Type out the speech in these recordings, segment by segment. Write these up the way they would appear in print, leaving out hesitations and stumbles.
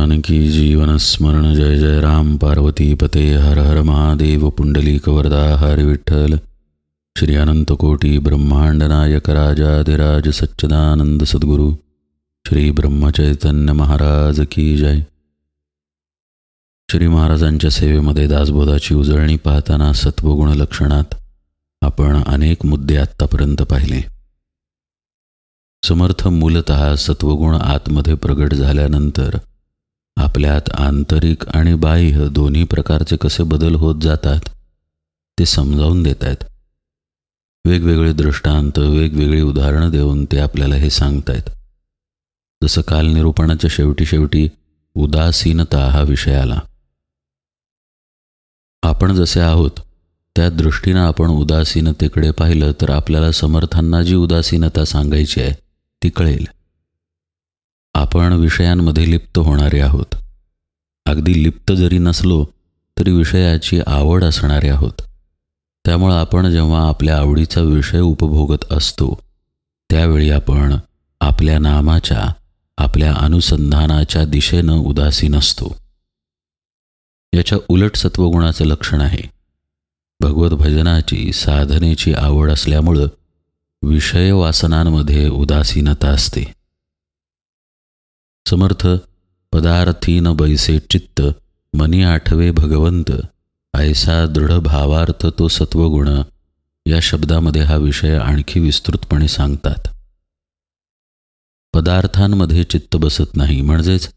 जानकी जीवन स्मरण जय जय राम पार्वती पते हर हर महादेव पुंडलिक वरदा हरि विठ्ठल श्री अनंत कोटी ब्रह्मांड नायक राजाधिराज सच्चिदानंद सद्गुरु श्री ब्रह्मचैतन्य महाराज की जय। श्री महाराजांच्या सेवेमध्ये दासबोधाची उजळणी पाहताना सत्वगुण लक्षणात आपण अनेक मुद्दे आत्तापर्यंत पाहिले। समर्थ मूलतः सत्वगुण आतमध्ये प्रगट झाल्यानंतर आपल्यात आंतरिक आणि बाह्य दोन्ही प्रकारचे कसे बदल होत जातात ते समजावून देत आहेत। वेगवेगळे दृष्टांत वेगवेगळी उदाहरणं देऊन ते आपल्याला हे सांगतायत। जसं काल निरूपणाच्या शेवटी उदासीनता हा विषय आला। आपण जसे आहोत त्या दृष्टीनं आपण उदासीनतेकडे पाहिलं तर आपल्याला समर्थांना जी उदासीनता सांगायची आहे ती कळेल। आपण विषयांमध्ये लिप्त होणारे आहोत। अगदी लिप्त जरी नसलो तरी विषयाची आवड असणारे आहोत। त्यामुळे आपण जेव्हा आपल्या आवडीचा विषय उपभोगत असतो त्यावेळी आपण आपल्या नामाच्या आपल्या अनुसंधानाच्या दिशेनं उदासीन असतो। याच्या उलट सत्वगुणाचं लक्षण आहे। भगवत भजनाची साधनेची आवड असल्यामुळं विषय वासनांमध्ये उदासीनता असते। समर्थ पदार्थीन बैसे चित्त मनी आठवे भगवंत ऐसा दृढ भावार्थ तो सत्वगुण या शब्दामध्ये हा विषय आणखी विस्तृतपणे सांगतात। पदार्थांमध्ये चित्त बसत नाही म्हणजेच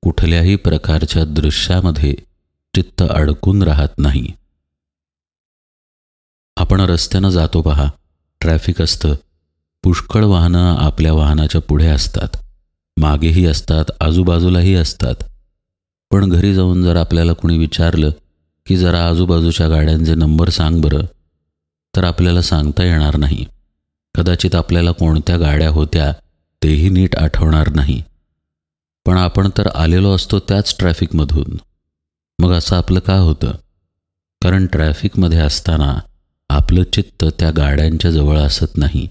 कुठल्याही प्रकारच्या दृश्यामध्ये चित्त अडकून राहत नाही। आपण रस्त्यानं जातो पहा, ट्रॅफिक असतं, पुष्कळ वाहनं आपल्या वाहनाच्या पुढे असतात, मागेही असतात, आजूबाजूलाही असतात। पण घरी जाऊन जर आपल्याला कुणी विचारलं की जरा आजूबाजूच्या गाड्यांचे नंबर सांग बरं, तर आपल्याला सांगता येणार नाही। कदाचित आपल्याला कोणत्या गाड्या होत्या तेही नीट आठवणार नाही। पण आपण तर आलेलो असतो त्याच ट्रॅफिकमधून। मग असं आपलं का होतं? कारण ट्रॅफिकमध्ये असताना आपलं चित्त त्या गाड्यांच्या जवळ असत नाही।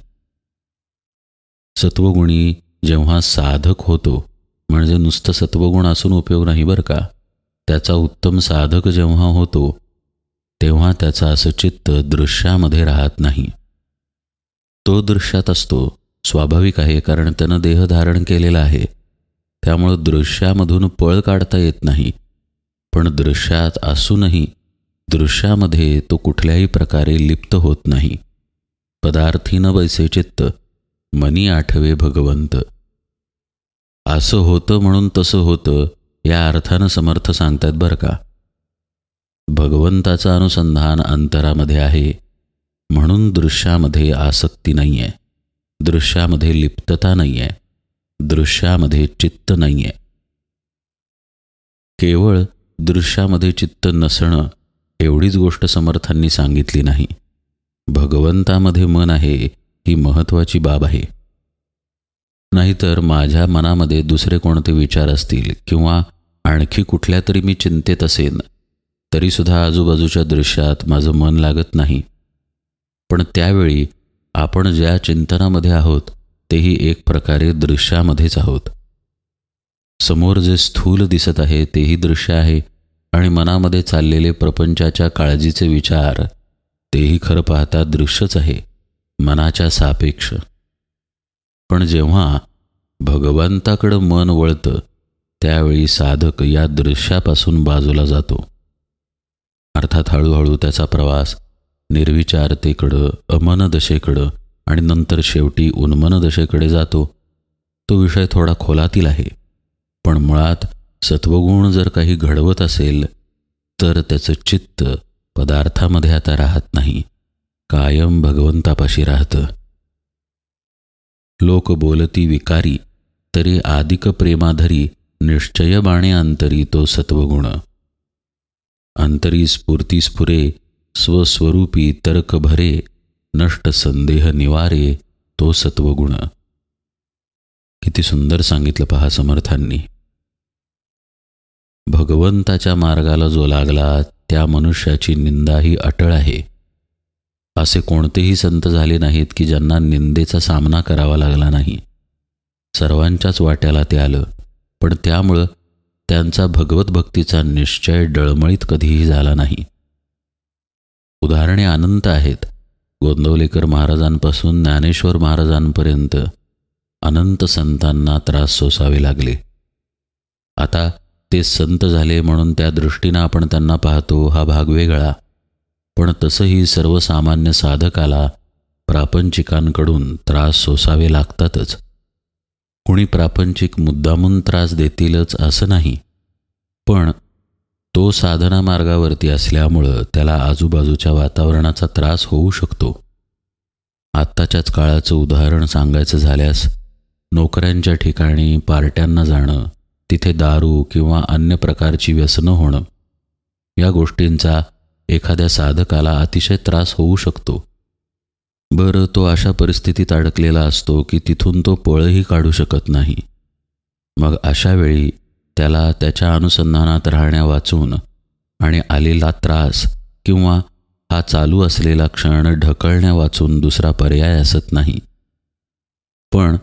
सत्वगुणी जेव्हा साधक होतो म्हणजे नुसतं सत्वगुण असून उपयोग नाही बरं का, त्याचा उत्तम साधक जेव्हा होतो तेव्हा त्याचा असं चित्त दृश्यामध्ये राहत नाही। तो दृश्यात असतो, स्वाभाविक आहे, कारण त्यानं देह धारण केलेला आहे। त्यामुळं दृश्यामधून पळ काढता येत नाही। पण दृश्यात असूनही दृश्यामध्ये तो कुठल्याही प्रकारे लिप्त होत नाही। पदार्थीन बैसे चित्त मनी आठवे भगवंत। असं होतं म्हणून तसं होतं या अर्थानं समर्थ सांगतात बरं का। भगवंताचं अनुसंधान अंतरामध्ये आहे म्हणून दृश्यामध्ये आसक्ती नाही आहे, दृश्यामध्ये लिप्तता नाही आहे, दृश्यामध्ये चित्त नाही आहे। केवळ दृश्यामध्ये चित्त नसणं एवढीच गोष्ट समर्थांनी सांगितली नाही। भगवंतामध्ये मन आहे ही महत्त्वाची बाब आहे। नाहीतर माझ्या मनामध्ये दुसरे कोणते विचार असतील किंवा आणखी कुठल्या तरी मी चिंतेत असेन तरीसुद्धा आजूबाजूच्या दृश्यात माझं मन लागत नाही। पण त्यावेळी आपण ज्या चिंतनामध्ये आहोत तेही एक प्रकारे दृश्यामध्येच आहोत। समोर जे स्थूल दिसत आहे तेही दृश्य आहे आणि मनामध्ये चाललेले प्रपंचाच्या काळजीचे विचार तेही खरं पाहता दृश्यच आहे, मनाच्या सापेक्ष। पण जेव्हा भगवंताकडं मन वळतं त्यावेळी साधक या दृश्यापासून बाजूला जातो। अर्थात हळूहळू त्याचा प्रवास निर्विचारतेकडं, अमन दशेकडं आणि नंतर शेवटी उन्मन दशेकडे जातो। तो विषय थोडा खोलातील आहे, पण मुळात सत्वगुण जर काही घडवत असेल तर त्याचं चित्त पदार्थामध्ये आता राहत नाही, कायम भगवंतापाशी राहतं। लोक बोलती विकारी तरी आदिक प्रेमाधरी निश्चय बाणे अंतरी तो सत्वगुण। अंतरी स्फूर्ती स्फुरे स्वस्वरूपी तर्क भरे नष्ट संदेह निवारे तो सत्वगुण। किती सुंदर सांगितलं पहा समर्थांनी। भगवंताच्या मार्गाला जो लागला त्या मनुष्याची निंदाही अटळ आहे। असे कोणतेही संत झाले नाहीत की ज्यांना निंदेचा सामना करावा लागला नाही। सर्वांच्याच वाट्याला ते आलं, पण त्यामुळं त्यांचा भगवत भक्तीचा निश्चय डळमळीत कधीही झाला नाही. उदाहरणे अनंत आहेत. गोंदवलेकर महाराजांपासून ज्ञानेश्वर महाराजांपर्यंत अनंत संतांना त्रास सोसावे लागले. आता ते संत झाले म्हणून त्या दृष्टीनं आपण त्यांना पाहतो, हा भाग वेगळा. पण तसंही सर्वसामान्य साधकाला प्रापंचिकांकडून त्रास सोसावे लागतातच. कुणी प्रापंचिक मुद्दामून त्रास देतीलच असं नाही, पण तो साधना मार्गावरती असल्यामुळं त्याला आजूबाजूच्या वातावरणाचा त्रास होऊ शकतो. आत्ताच्याच काळाचं उदाहरण सांगायचं झाल्यास, नोकऱ्यांच्या ठिकाणी पार्ट्यांना जाणं, तिथे दारू किंवा अन्य प्रकारची व्यसनं होणं, या गोष्टींचा एखाद्या साधकाला अतिशय त्रास होऊ शकतो. बरं, तो अशा परिस्थितीत अडकलेला असतो की तिथून तो पळही काढू शकत नाही. मग अशा वेळी त्याला त्याच्या अनुसंधानात राहण्या वाचून आणि आलेला त्रास किंवा हा चालू असलेला क्षण ढकलण्या वाचून दुसरा पर्याय असत नाही. पण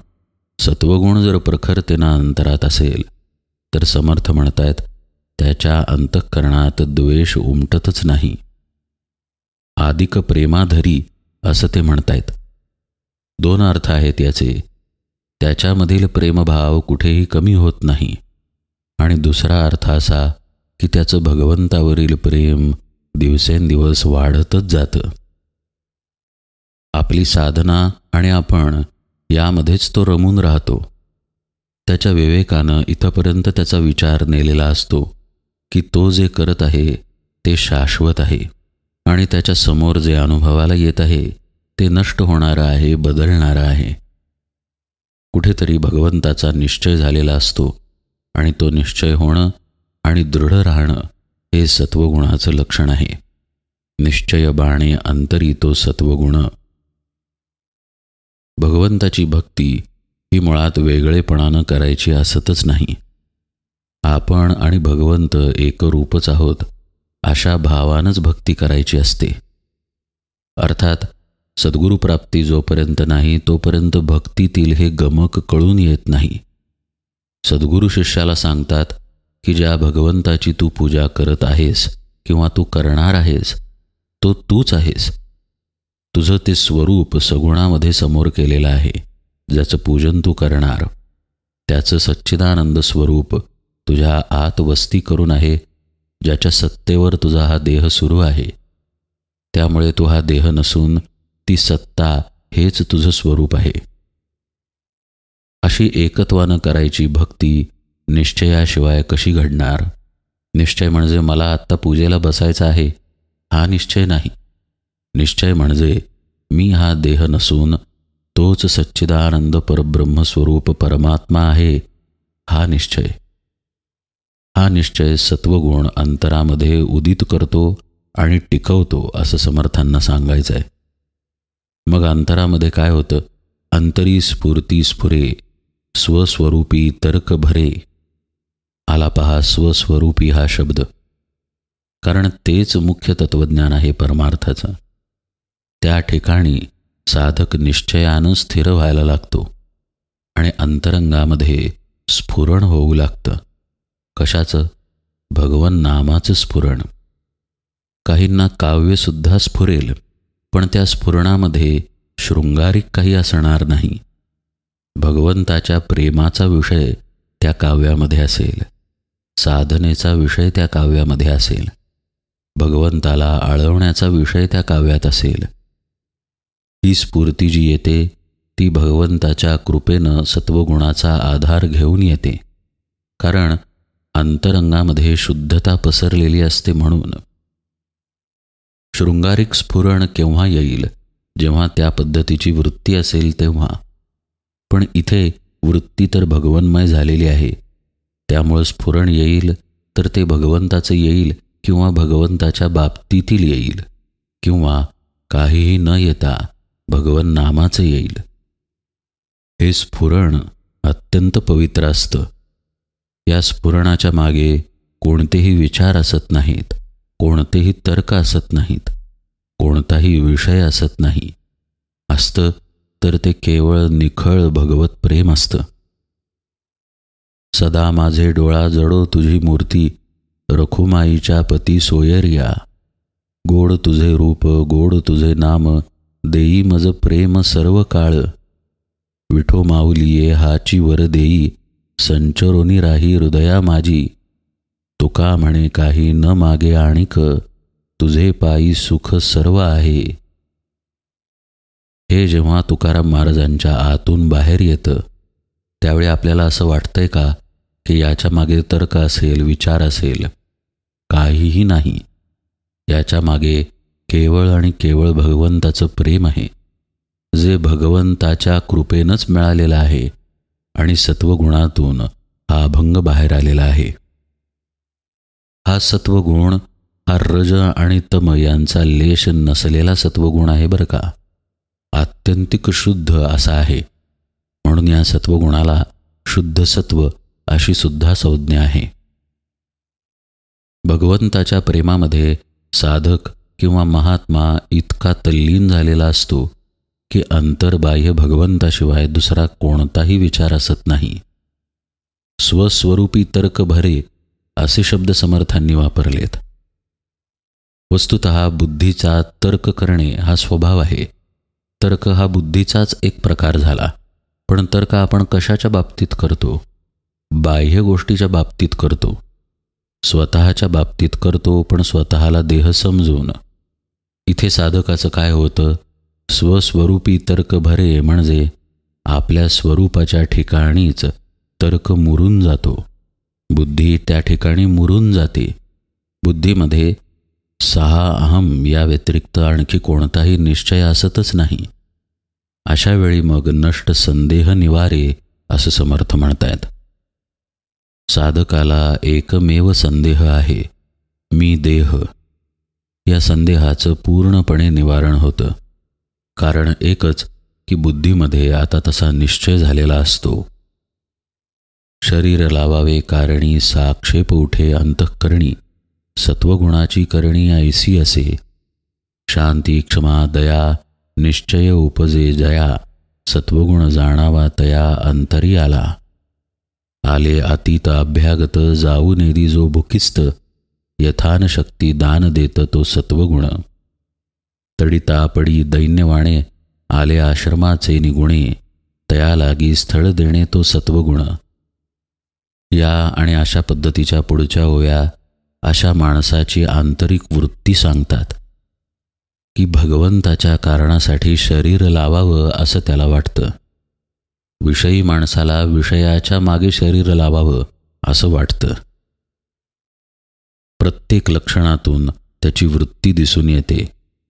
सत्वगुण जर प्रखरतेनं अंतरात असेल तर समर्थ म्हणतायत त्याच्या अंतःकरणात द्वेष उमटतच नाही. आदिक प्रेमाधरी असं ते म्हणतायत. दोन अर्थ आहेत याचे. त्याच्यामधील प्रेमभाव कुठेही कमी होत नाही आणि दुसरा अर्थ असा की त्याचं भगवंतावरील प्रेम दिवसेंदिवस वाढतच जातं. आपली साधना आणि आपण यामध्येच तो रमून राहतो. त्याच्या विवेकानं इथपर्यंत त्याचा विचार नेलेला असतो की तो जे करत आहे ते शाश्वत आहे आणि त्याच्या समोर जे अनुभवाला येत आहे ते नष्ट होणारं आहे, बदलणारं आहे. कुठेतरी भगवंताचा निश्चय झालेला असतो आणि तो निश्चय होणं आणि दृढ राहणं हे सत्वगुणाचं लक्षण आहे. निश्चय बाणे अंतरी तो सत्वगुण. भगवंताची भक्ती ही मुळात वेगळेपणानं करायची असतच नाही. आपण आणि भगवंत एकरूपच आहोत अशा भावानंच भक्ती करायची असते. अर्थात सद्गुरुप्राप्ती जोपर्यंत नाही तोपर्यंत भक्तीतील हे गमक कळून येत नाही. सद्गुरू शिष्याला सांगतात की ज्या भगवंताची तू पूजा करत आहेस किंवा तू करणार आहेस तो तूच आहेस. तुझं ते स्वरूप सगुणामध्ये समोर केलेलं आहे, ज्याचं पूजन तू करणार. त्याचं सच्चिदानंद स्वरूप तुझ्या आत वस्ती करून आहे, ज्याच्या सत्तेवर तुझा हा देह सुरू आहे. त्यामुळे तू हा देह नसून ती सत्ता हेच तुझं स्वरूप आहे. अशी एकत्वानं करायची भक्ती निश्चयाशिवाय कशी घडणार? निश्चय म्हणजे मला आत्ता पूजेला बसायचं आहे हा निश्चय नाही. निश्चय म्हणजे मी हा देह नसून तोच सच्चिदानंद परब्रह्मस्वरूप परमात्मा आहे हा निश्चय. हा निश्चय सत्वगुण अंतरामध्ये उदित करतो आणि टिकवतो असं समर्थांना सांगायचं आहे. मग अंतरामध्ये काय होतं? अंतरी स्फूर्ती स्फुरे स्वस्वरूपी तर्क भरे. आला पहा स्वस्वरूपी हा शब्द, कारण तेच मुख्य तत्वज्ञान आहे परमार्थाचं. त्या ठिकाणी साधक निश्चयानं स्थिर व्हायला लागतो आणि अंतरंगामध्ये स्फुरण होऊ लागतं. कशाचं? भगवन नामाचं स्फुरण. काहींना काव्यसुद्धा स्फुरेल, पण त्या स्फुरणामध्ये शृंगारिक काही असणार नाही. भगवंताच्या प्रेमाचा विषय त्या काव्यामध्ये असेल, साधनेचा विषय त्या काव्यामध्ये असेल, भगवंताला आळवण्याचा विषय त्या काव्यात असेल. ही स्फूर्ती जी येते ती भगवंताच्या कृपेनं सत्वगुणाचा आधार घेऊन येते, कारण अंतरंगामध्ये शुद्धता पसरलेली असते. म्हणून शृंगारिक स्फुरण केव्हा येईल? जेव्हा त्या पद्धतीची वृत्ती असेल तेव्हा. पण इथे वृत्ती तर भगवन्मय झालेली आहे, त्यामुळे स्फुरण येईल तर ते भगवंताचं येईल किंवा भगवंताच्या बाबतीतील येईल किंवा काहीही न येता भगवन नामाचं येईल. हे स्फुरण अत्यंत पवित्र असतं. या स्फुरणाच्या मागे कोणतेही विचार असत नाहीत, कोणतेही तर्क असत नाहीत, कोणताही विषय असत नाही. असतं तर ते केवळ निखळ भगवत प्रेम असतं. सदा माझे डोळा जडो तुझी मूर्ती, रखुमाईच्या पती सोयरिया. गोड तुझे रूप गोड तुझे नाम, देई मज प्रेम सर्व काळ. विठो माऊलिये हाची वर देई, संचरोनी राही हृदया माझी. तुका म्हणे काही न मागे आणिक, तुझे पायी सुख सर्व आहे. हे जेव्हा तुकाराम महाराजांच्या आतून बाहेर येतं त्यावेळी आपल्याला असं वाटतंय का की याच्या मागे तर्क असेल, विचार असेल? काहीही नाही. याच्या मागे केवळ आणि केवळ भगवंताचं प्रेम आहे, जे भगवंताच्या कृपेनंच मिळालेलं आहे आणि सत्वगुणातून हा अभंग बाहेर आलेला आहे. हा सत्वगुण हा रज आणि तम यांचा लेश नसलेला सत्वगुण आहे बरं का. आत्यंतिक शुद्ध असा आहे. म्हणून या सत्वगुणाला शुद्ध सत्व अशी सुद्धा संज्ञा आहे. भगवंताच्या प्रेमामध्ये साधक किंवा महात्मा इतका तल्लीन झालेला असतो की अंतर्बाह्य भगवंताशिवाय दुसरा कोणताही विचार असत नाही. स्वस्वरूपी तर्क भरे असे शब्द समर्थांनी वापरलेत. वस्तुतः बुद्धीचा तर्क करणे हा स्वभाव आहे. तर्क हा बुद्धीचाच एक प्रकार झाला. पण तर्क आपण कशाच्या बाबतीत करतो? बाह्य गोष्टीच्या बाबतीत करतो, स्वतःच्या बाबतीत करतो, पण स्वतःला देह समजून. इथे साधकाचं काय होतं? स्वस्वरूपी तर्क भरे म्हणजे आपल्या स्वरूपाच्या ठिकाणीच तर्क मुरून जातो. बुद्धी त्या ठिकाणी मुरून जाते. बुद्धीमध्ये सहा अहम या व्यतिरिक्त आणखी कोणताही निश्चय असतच नाही. अशा वेळी मग नष्ट संदेह निवारे असं समर्थ म्हणतायत. साधकाला एकमेव संदेह आहे, मी देह. या संदेहाचं पूर्णपणे निवारण होतं. कारण एकच की बुद्धीमध्ये आता तसा निश्चय झालेला असतो. शरीर लावावे कारणी साक्षेप उठे अंतःकरणी, सत्वगुणाची करणी ऐसी असे. शांती क्षमा दया निश्चय उपजे जया, सत्वगुण जाणावा तया अंतरी आला. आले अतीत अभ्यागत जाऊ नेदी जो भुकिस्त, यथान शक्ती दान देत तो सत्वगुण. तडिता पडी दैन्यवाणे आले आश्रमाचे निगुणे, तया लागी स्थळ देणे तो सत्वगुण. या आणि अशा पद्धतीच्या पुढच्या ओव्या अशा माणसाची आंतरिक वृत्ती सांगतात की भगवंताच्या कारणासाठी शरीर लावावं असं त्याला वाटतं. विषयी माणसाला विषयाच्या मागे शरीर लावावं असं वाटतं. प्रत्येक लक्षणातून त्याची वृत्ती दिसून येते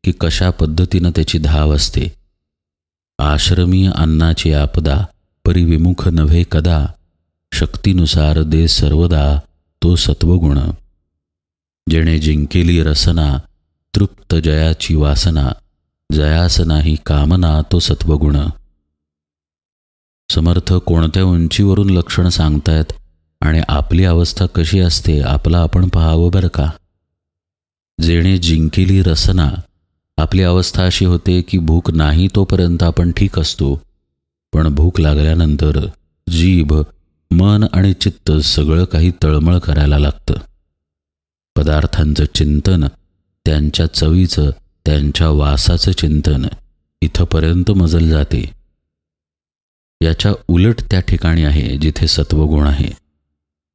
की कशा पद्धतीनं त्याची धाव असते. आश्रमी अन्नाची आपदा परिविमुख नव्हे कदा, शक्तीनुसार दे सर्वदा तो सत्वगुण. जेणे जिंकेली रसना तृप्त जयाची वासना, जयास नाही कामना तो सत्वगुण. समर्थ कोणत्या उंचीवरून लक्षण सांगतायत आणि आपली अवस्था कशी असते आपला आपण पाहावं बरं का. जेणे जिंकेली रसना, आपली अवस्था अशी होते की भूक नाही तोपर्यंत आपण ठीक असतो, पण भूक लागल्यानंतर जीभ मन आणि चित्त सगळं काही तळमळ करायला लागतं. पदार्थांचं चिंतन, त्यांच्या चवीचं, त्यांच्या वासाचं चिंतन इथपर्यंत मजल जाते. याच्या उलट त्या ठिकाणी आहे जिथे सत्वगुण आहे,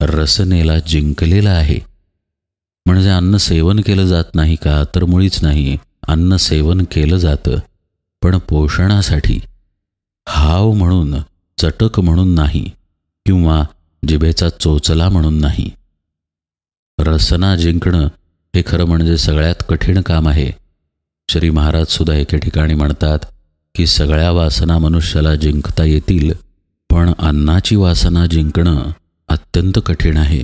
रसनेला जिंकलेला आहे. म्हणजे अन्न सेवन केलं जात नाही का? तर मुळीच नाही. अन्न सेवन केलं जातं, पण पोषणासाठी, हाव म्हणून, चटक म्हणून नाही, किंवा जिभेचा चोचला म्हणून नाही. रसना जिंकणं हे खरं म्हणजे सगळ्यात कठीण काम आहे. श्री महाराज सुद्धा एके ठिकाणी म्हणतात की सगळ्या वासना मनुष्याला जिंकता येतील, पण अन्नाची वासना जिंकणं अत्यंत कठीण आहे.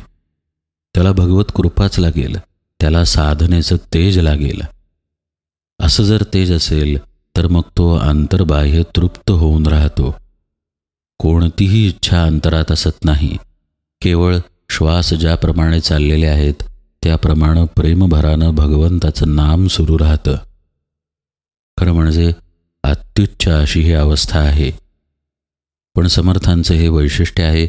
त्याला भगवत कृपाच लागेल, त्याला साधनेचं तेज लागेल. असं जर तेज असेल तर मग तो अंतर्बाह्य तृप्त होऊन राहतो. कोणतीही इच्छा अंतरात असत नाही. केवळ श्वास ज्याप्रमाणे चाललेले आहेत त्याप्रमाणे प्रेमभरानं भगवंताचं नाम सुरू राहतं. खरं म्हणजे अत्युच्च अशी ही अवस्था आहे. पण समर्थांचं हे वैशिष्ट्य आहे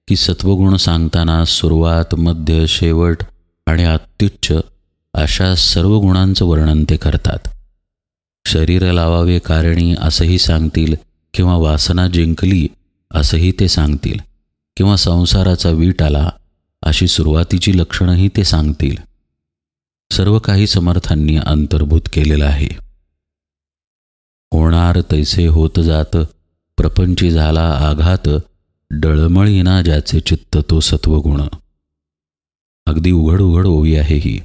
की सत्वगुण सांगताना सुरुवात, मध्य, शेवट आणि अत्युच्च अशा सर्व गुणांचं वर्णन ते करतात. शरीर लावावे कारणी असंही सांगतील, किंवा वासना जिंकली असंही ते सांगतील, किंवा संसाराचा वीट आला अशी सुरुवातीची लक्षणंही ते सांगतील. सर्व काही समर्थांनी अंतर्भूत केलेलं आहे. होणार तैसे होत जात, प्रपंची झाला आघात, डळमळीना ज्याचे चित्त तो सत्वगुण. अगदी उघड उघड ओवी आहे ही.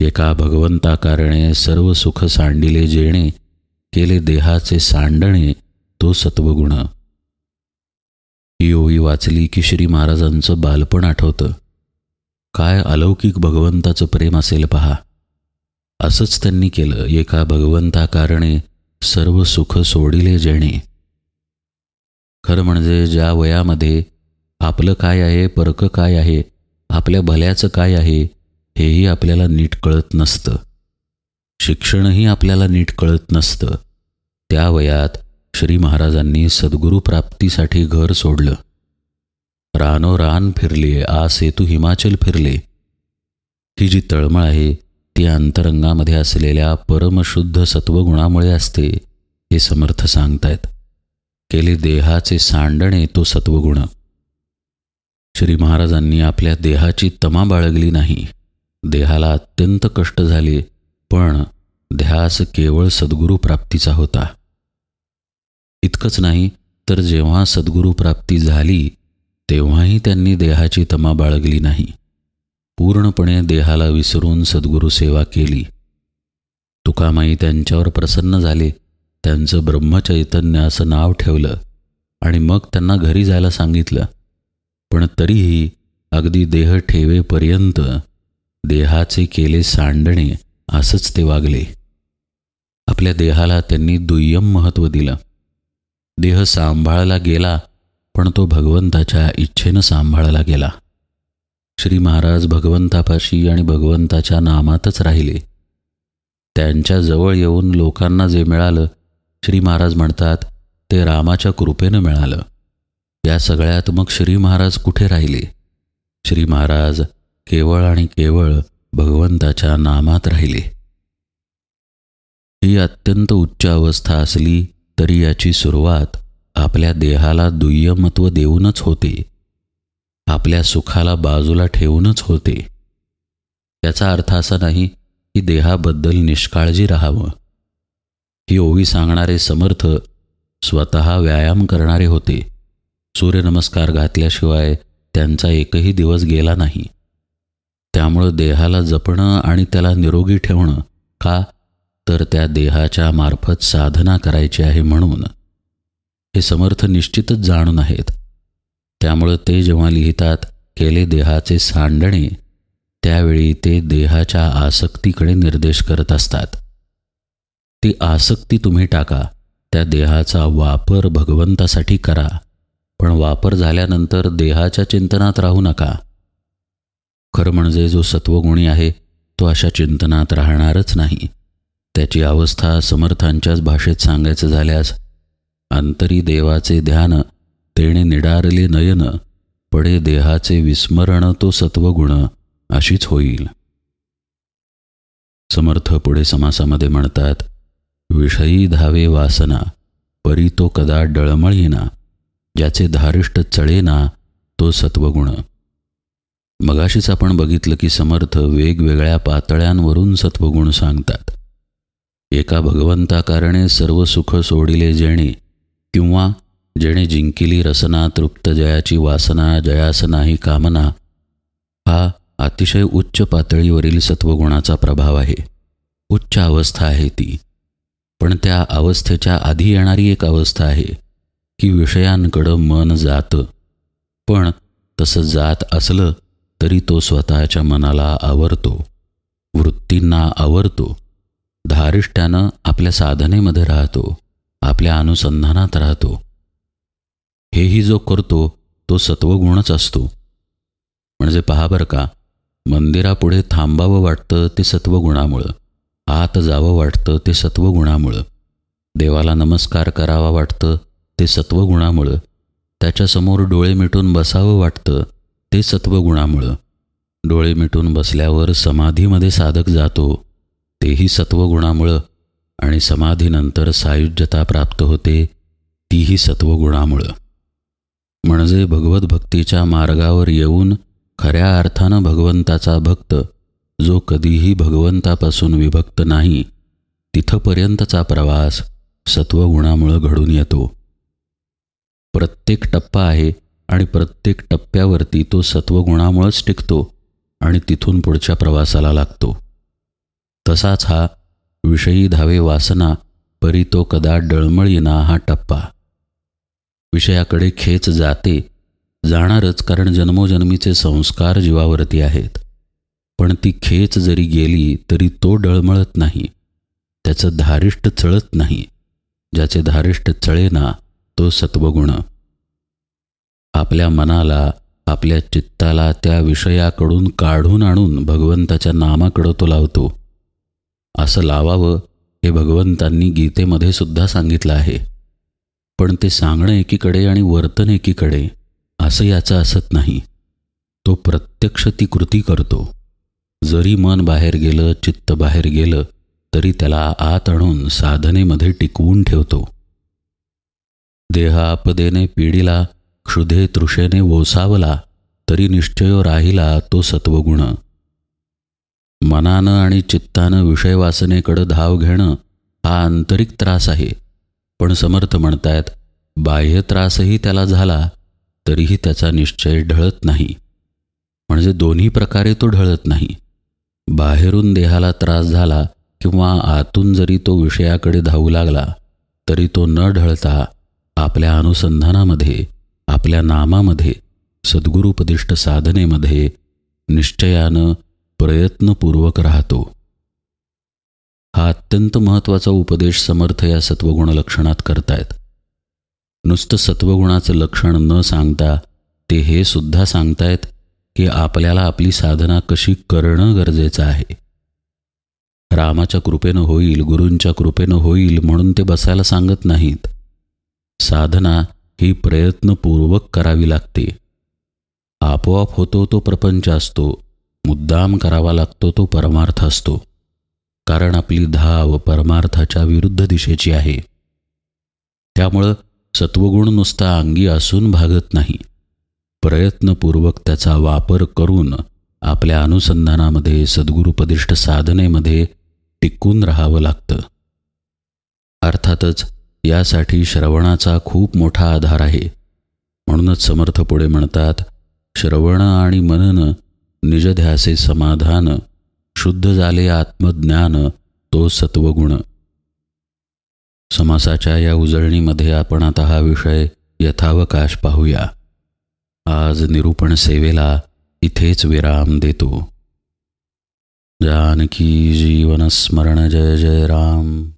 एका भगवंता कारणे सर्व सुख सांडिले जेणे, केले देहाचे सांडणे तो सत्वगुण. ही ओवी वाचली की श्री महाराजांचं बालपण आठवतं. काय अलौकिक भगवंताचं प्रेम असेल पहा. असंच त्यांनी केलं. एका भगवंता कारणे सर्व सुख सोडिले जेणे. खरं म्हणजे ज्या वयामध्ये आपलं काय आहे, परकं काय आहे, आपल्या भल्याचं काय आहे, हेही आपल्याला नीट कळत नसतं. शिक्षणही आपल्याला नीट कळत नसतं. त्या वयात श्री महाराजांनी सद्गुरू प्राप्तीसाठी घर सोडलं. रानोरान फिरले, आ सेतू हिमाचल फिरले. ही जी तळमळ आहे ती अंतरंगामध्ये असलेल्या परमशुद्ध सत्वगुणामुळे असते, हे समर्थ सांगतायत. केले देहाचे सांडणे तो सत्वगुण. श्री महाराजांनी आपल्या देहाची तमा बाळगली नाही. देहाला अत्यंत कष्ट झाले, पण ध्यास केवळ सद्गुरू प्राप्तीचा होता. इतकंच नाही तर जेव्हा सद्गुरू प्राप्ती झाली तेव्हाही त्यांनी देहाची तमा बाळगली नाही. पूर्णपणे देहाला विसरून सद्गुरू सेवा केली. तुकामाई त्यांच्यावर प्रसन्न झाले. त्यांचं ब्रह्मचैतन्य असं नाव ठेवलं आणि मग त्यांना घरी जायला सांगितलं. पण तरीही अगदी देह ठेवेपर्यंत देहाचे केले सांडणे असंच ते वागले. आपल्या देहाला त्यांनी दुय्यम महत्त्व दिलं. देह सांभाळला गेला, पण तो भगवंताच्या इच्छेनं सांभाळला गेला. श्री महाराज भगवंतापाशी आणि भगवंताच्या नामातच राहिले. त्यांच्या जवळ येऊन लोकांना जे मिळालं, श्री महाराज म्हणतात ते रामाच्या कृपेनं मिळालं. या सगळ्यात मग श्री महाराज कुठे राहिले? श्री महाराज केवळ आणि केवळ भगवंताच्या नामात राहिले. ही अत्यंत उच्च अवस्था असली तरी याची सुरुवात आपल्या देहाला दुय्यमत्व देऊनच होते. आपल्या सुखाला बाजूला ठेवूनच होते. याचा अर्थ असा नाही की देहाबद्दल निष्काळजी राहावं. ही ओवी सांगणारे समर्थ स्वतः व्यायाम करणारे होते. सूर्यनमस्कार घातल्याशिवाय त्यांचा एकही दिवस गेला नाही. त्यामुळं देहाला जपणं आणि त्याला निरोगी ठेवणं का, तर त्या देहाच्या मार्फत साधना करायची आहे म्हणून. हे समर्थ निश्चितच जाणून आहेत. त्यामुळं ते जेव्हा लिहितात केले देहाचे सांडणे, त्यावेळी ते देहाच्या आसक्तीकडे निर्देश करत असतात. ती आसक्ती तुम्ही टाका. त्या देहाचा वापर भगवंतासाठी करा, पण वापर झाल्यानंतर देहाच्या चिंतनात राहू नका. खरं म्हणजे जो सत्वगुणी आहे तो अशा चिंतनात राहणारच नाही. त्याची अवस्था समर्थांच्याच भाषेत सांगायचं झाल्यास, अंतरी देवाचे ध्यान तेणे निडारले नयन, पडे देहाचे विस्मरण तो सत्वगुण, अशीच होईल. समर्थ पुढे समासामध्ये म्हणतात, विषयी धावे वासना, परी तो कदा डळमळीना, ज्याचे धारिष्ट चळेना तो सत्वगुण. मगाशीच आपण बघितलं की समर्थ वेगवेगळ्या पातळ्यांवरून सत्वगुण सांगतात. एका भगवंता कारणे सर्व सुख सोडिले जेणे, किंवा जेणे जिंकिली रसना तृप्त जयाची वासना, जयास नाही कामना, हा अतिशय उच्च पातळीवरील सत्वगुणाचा प्रभाव आहे. उच्च अवस्था आहे ती. पण त्या अवस्थेच्या आधी येणारी एक अवस्था आहे की विषयांकडं मन जातं. पण तसं जात असलं तरी तो स्वतःच्या मनाला आवरतो, वृत्तींना आवरतो, धारिष्ट्यानं आपल्या साधनेमध्ये राहतो, आपल्या अनुसंधानात राहतो. हेही जो करतो तो सत्वगुणच असतो. म्हणजे पहा बरं का, मंदिरापुढे थांबावं वाटतं ते सत्वगुणामुळं, आत जावं वाटतं ते सत्वगुणामुळं, देवाला नमस्कार करावा वाटतं ते सत्वगुणामुळं, त्याच्यासमोर डोळे मिटून बसावं वाटतं ते सत्वगुणामुळं. डोळे मिटून बसल्यावर समाधीमध्ये साधक जातो तेही सत्वगुणामुळं, आणि समाधीनंतर सायुज्यता प्राप्त होते तीही सत्वगुणामुळं. म्हणजे भगवत भक्तीच्या मार्गावर येऊन खऱ्या अर्थानं भगवंताचा भक्त जो कधीही भगवंतापासून विभक्त नाही, तिथपर्यंतचा प्रवास सत्वगुणामुळं घडून येतो. प्रत्येक टप्पा आहे आणि प्रत्येक टप्प्यावरती तो सत्वगुणामुळंच टिकतो आणि तिथून पुढच्या प्रवासाला लागतो. तसाच हा विषयी धावे वासना परी तो कदा डळमळीना हा टप्पा. विषयाकडे खेच जाते, जाणारच, कारण जन्मोजन्मीचे संस्कार जीवावरती आहेत. पण ती खेच जरी गेली तरी तो डळमळत नाही, त्याचं धारिष्ट चळत नाही. ज्याचे धारिष्ट चळेना तो सत्वगुण. आपल्या मनाला, आपल्या चित्ताला त्या विषयाकडून काढून आणून भगवंताच्या नामाकडं तो लावतो. असं लावावं हे भगवंतांनी गीतेमध्ये सुद्धा सांगितलं आहे. पण ते सांगणं एकीकडे आणि वर्तन एकीकडे असं याचं असत नाही. तो प्रत्यक्ष ती कृती करतो. जरी मन बाहेर गेलं, चित्त बाहेर गेलं, तरी त्याला आत आणून साधनेमध्ये टिकवून ठेवतो. देह आपदेने पिढीला, क्षुधे तृषेने ओसावला, तरी निश्चय राहिला तो सत्वगुण. मनानं आणि चित्तानं विषयवासनेकडं धाव घेणं हा आंतरिक त्रास आहे. पण समर्थ म्हणतायत बाह्य त्रासही त्याला झाला तरीही त्याचा निश्चय ढळत नाही. म्हणजे दोन्ही प्रकारे तो ढळत नाही. बाहेरून देहाला त्रास झाला किंवा आतून जरी तो विषयाकडे धावू लागला तरी तो न ढळता आपल्या अनुसंधानामध्ये, आपल्या नामामध्ये, सद्गुरुपदिष्ट साधनेमध्ये निश्चयानं प्रयत्नपूर्वक राहतो. हा अत्यंत महत्त्वाचा उपदेश समर्थ या सत्वगुण लक्षणात करतायत. नुसतं सत्वगुणाचं लक्षण न सांगता ते हे सुद्धा सांगतायत की आपल्याला आपली साधना कशी करणं गरजेचं आहे. रामाच्या कृपेनं होईल, गुरूंच्या कृपेनं होईल म्हणून ते बसायला सांगत नाहीत. साधना ही प्रयत्नपूर्वक करावी लागते. आपोआप होतो तो प्रपंच असतो, मुद्दाम करावा लागतो तो परमार्थ असतो. कारण आपली धाव परमार्थाच्या विरुद्ध दिशेची आहे. त्यामुळं सत्वगुण नुसता अंगी असून भागत नाही. प्रयत्नपूर्वक त्याचा वापर करून आपल्या अनुसंधानामध्ये, सद्गुरुपदिष्ट साधनेमध्ये टिकून राहावं लागतं. अर्थातच यासाठी श्रवणाचा खूप मोठा आधार आहे. म्हणूनच समर्थ पुढे म्हणतात, श्रवण आणि मनन निजध्यासे समाधान, शुद्ध झाले आत्मज्ञान तो सत्वगुण. समासाच्या या उजळणीमध्ये आपण आता हा विषय यथावकाश पाहूया. आज निरूपण सेवेला इथेच विराम देतो. जानकी जीवन स्मरण. जय जय राम.